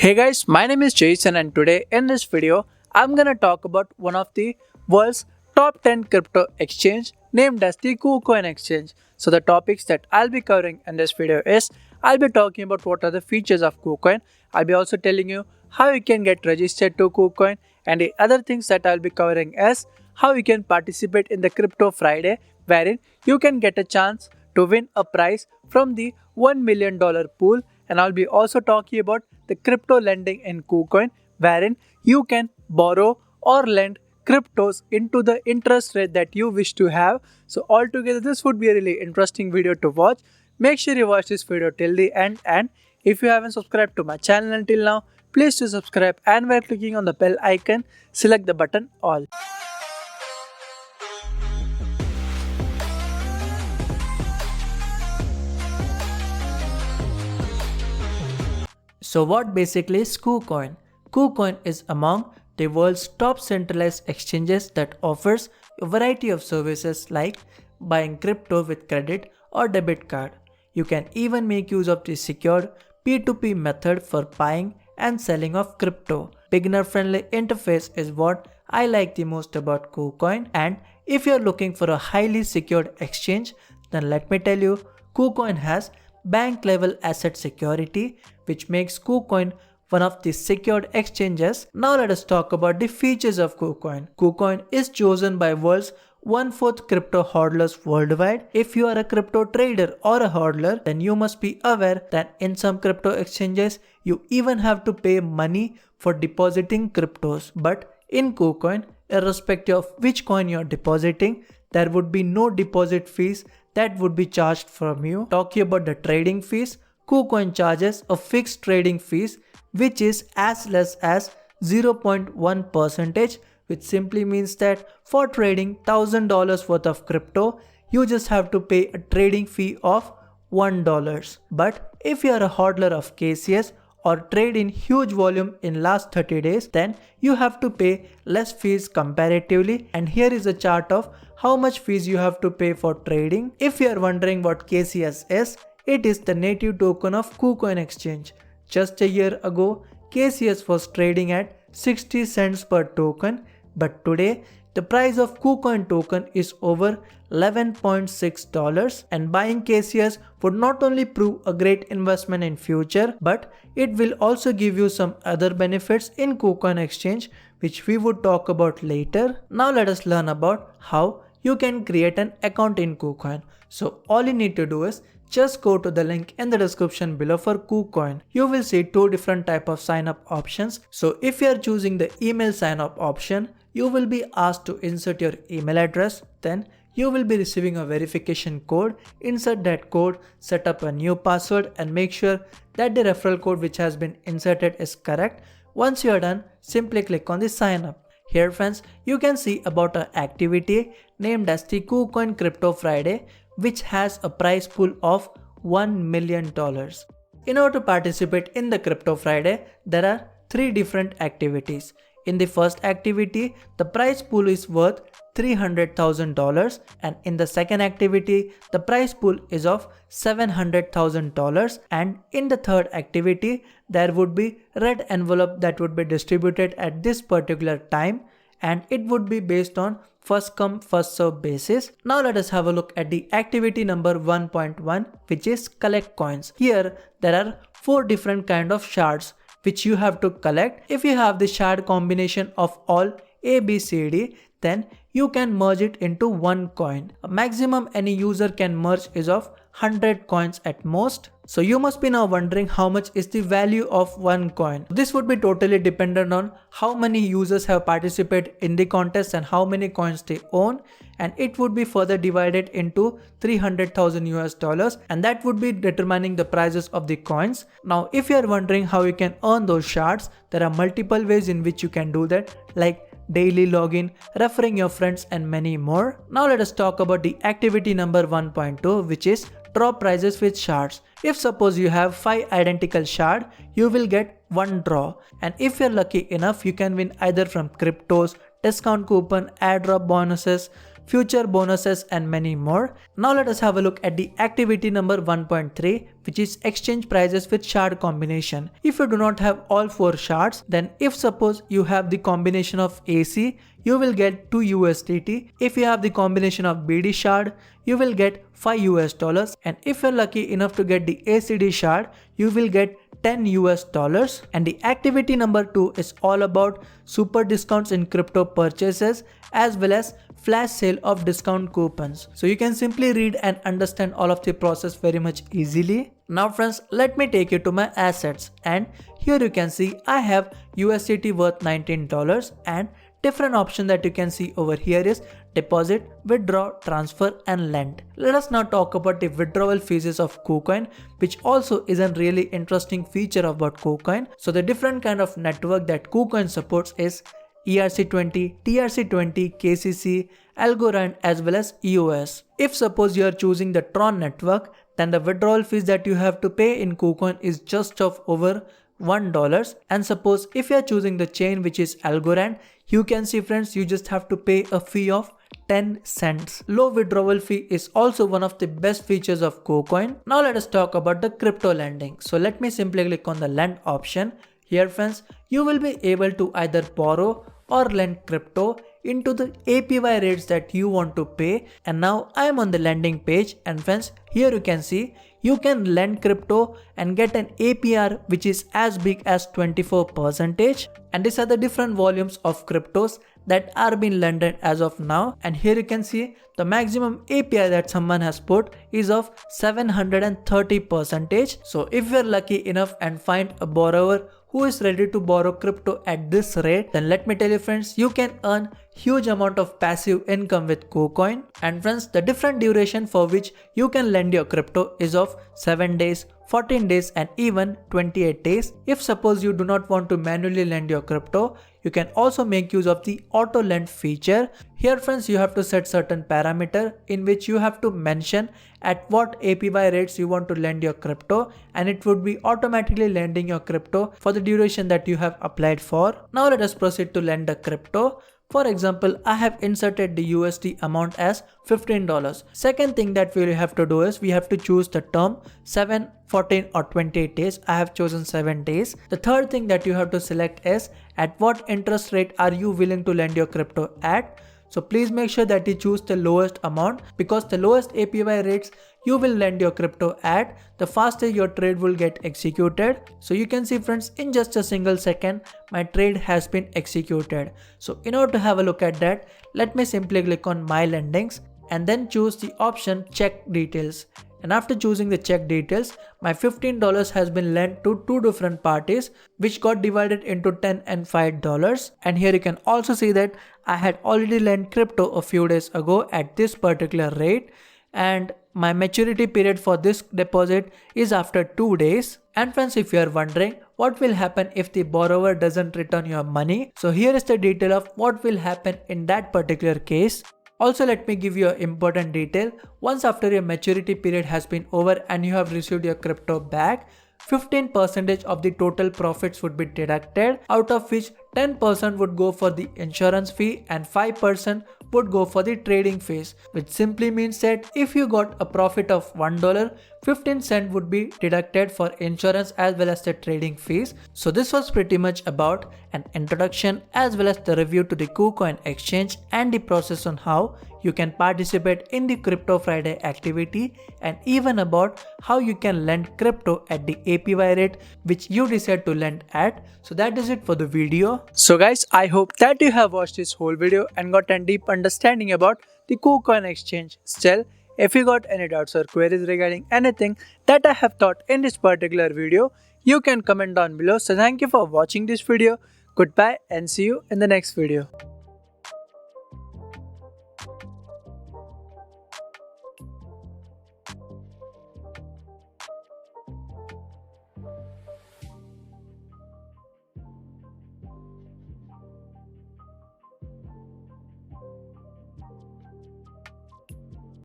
Hey guys, my name is Jason and today in this video, I'm gonna talk about one of the world's top 10 crypto exchange named as the KuCoin exchange. So the topics that I'll be covering in this video is, I'll be talking about what are the features of KuCoin. I'll be also telling you how you can get registered to KuCoin, and the other things that I'll be covering is how you can participate in the Crypto Friday, wherein you can get a chance to win a prize from the $1 million pool. And I'll be also talking about the crypto lending in KuCoin, wherein you can borrow or lend cryptos into the interest rate that you wish to have. So altogether, this would be a really interesting video to watch. Make sure you watch this video till the end, and if you haven't subscribed to my channel until now, please do subscribe, and while clicking on the bell icon, select the button all. So what basically is KuCoin? KuCoin is among the world's top centralized exchanges that offers a variety of services like buying crypto with credit or debit card. You can even make use of the secured P2P method for buying and selling of crypto. Beginner friendly interface is what I like the most about KuCoin, and if you're looking for a highly secured exchange, then let me tell you, KuCoin has bank level asset security, which makes KuCoin one of the secured exchanges. Now let us talk about the features of KuCoin. KuCoin is chosen by world's 1/4 crypto hodlers worldwide. If you are a crypto trader or a hodler, then you must be aware that in some crypto exchanges, you even have to pay money for depositing cryptos. But in KuCoin, irrespective of which coin you are depositing, there would be no deposit fees that would be charged from you. Talking about the trading fees, KuCoin charges a fixed trading fees which is as less as 0.1%, which simply means that for trading $1,000 worth of crypto, you just have to pay a trading fee of $1. But if you are a hodler of KCS or trade in huge volume in last 30 days, then you have to pay less fees comparatively, and here is a chart of how much fees you have to pay for trading. If you are wondering what KCS is, it is the native token of KuCoin exchange. Just a year ago, KCS was trading at 60 cents per token, but today the price of KuCoin token is over $11.6, and buying KCS would not only prove a great investment in future, but it will also give you some other benefits in KuCoin exchange, which we would talk about later. Now let us learn about how you can create an account in KuCoin. So all you need to do is just go to the link in the description below for KuCoin. You will see two different type of sign up options. So if you are choosing the email sign up option, you will be asked to insert your email address. Then you will be receiving a verification code. Insert that code, set up a new password, and make sure that the referral code which has been inserted is correct. Once you are done, simply click on the sign up. Here friends, you can see about an activity named as the KuCoin Crypto Friday, which has a prize pool of $1 million. In order to participate in the Crypto Friday, there are 3 different activities. In the first activity, the prize pool is worth $300,000, and in the second activity, the prize pool is of $700,000, and in the third activity, there would be red envelope that would be distributed at this particular time, and it would be based on first come first serve basis. Now let us have a look at the activity number 1.1, which is collect coins. Here there are 4 different kind of shards which you have to collect. If you have the shard combination of all A, B, C, D, then you can merge it into one coin. A maximum any user can merge is of 100 coins at most. So you must be now wondering how much is the value of one coin. This would be totally dependent on how many users have participated in the contest and how many coins they own, and it would be further divided into 300,000 US dollars, and that would be determining the prices of the coins. Now if you are wondering how you can earn those shards, there are multiple ways in which you can do that, like daily login, referring your friends, and many more. Now let us talk about the activity number 1.2, which is draw prizes with shards. If suppose you have 5 identical shards, you will get 1 draw, and if you're lucky enough, you can win either from cryptos, discount coupon, airdrop bonuses, future bonuses and many more. Now let us have a look at the activity number 1.3, which is exchange prices with shard combination. If you do not have all 4 shards, then if suppose you have the combination of AC, you will get 2 USDT. If you have the combination of BD shard, you will get $5, and if you're lucky enough to get the ACD shard, you will get $10. And the activity number 2 is all about super discounts in crypto purchases as well as flash sale of discount coupons. So you can simply read and understand all of the process very much easily. Now friends, let me take you to my assets, and here you can see I have USDT worth $19, and different option that you can see over here is deposit, withdraw, transfer and lend. Let us now talk about the withdrawal fees of KuCoin, which also is a really interesting feature about KuCoin. So the different kind of network that KuCoin supports is ERC20, TRC20, KCC, Algorand as well as EOS. If suppose you are choosing the Tron network, then the withdrawal fees that you have to pay in KuCoin is just of over $1, and suppose if you are choosing the chain which is Algorand, you can see friends, you just have to pay a fee of 10 cents. Low withdrawal fee is also one of the best features of KuCoin. Now let us talk about the crypto lending. So let me simply click on the lend option. Here friends, you will be able to either borrow or lend crypto into the APY rates that you want to pay. And now I am on the lending page, and friends, here you can see you can lend crypto and get an APR which is as big as 24%. And these are the different volumes of cryptos that are being lended as of now. And here you can see the maximum API that someone has put is of 730%. So if you're lucky enough and find a borrower who is ready to borrow crypto at this rate, then let me tell you friends, you can earn huge amount of passive income with KuCoin. And friends, the different duration for which you can lend your crypto is of 7 days, 14 days and even 28 days. If suppose you do not want to manually lend your crypto, you can also make use of the auto lend feature. Here friends, you have to set certain parameter in which you have to mention at what APY rates you want to lend your crypto, and it would be automatically lending your crypto for the duration that you have applied for. Now let us proceed to lend the crypto. For example, I have inserted the USD amount as $15. Second thing that we have to do is we have to choose the term 7, 14 or 28 days. I have chosen 7 days. The third thing that you have to select is at what interest rate are you willing to lend your crypto at. So please make sure that you choose the lowest amount, because the lowest APY rates you will lend your crypto at, the faster your trade will get executed. So you can see friends, in just a single second my trade has been executed. So in order to have a look at that, let me simply click on my lendings and then choose the option check details. And after choosing the check details, my $15 has been lent to 2 different parties, which got divided into $10 and $5. And here you can also see that I had already lent crypto a few days ago at this particular rate, and my maturity period for this deposit is after 2 days. And friends, if you are wondering what will happen if the borrower doesn't return your money, so here is the detail of what will happen in that particular case. Also, let me give you an important detail. Once after your maturity period has been over and you have received your crypto back, 15% of the total profits would be deducted, out of which 10% would go for the insurance fee and 5% would go for the trading fees, which simply means that if you got a profit of $1, 15 cents would be deducted for insurance as well as the trading fees. So this was pretty much about an introduction as well as the review to the KuCoin exchange and the process on how you can participate in the Crypto Friday activity, and even about how you can lend crypto at the APY rate which you decide to lend at. So that is it for the video. So guys, I hope that you have watched this whole video and got a deep understanding about the KuCoin exchange. Still, if you got any doubts or queries regarding anything that I have taught in this particular video, you can comment down below. So thank you for watching this video. Goodbye and see you in the next video.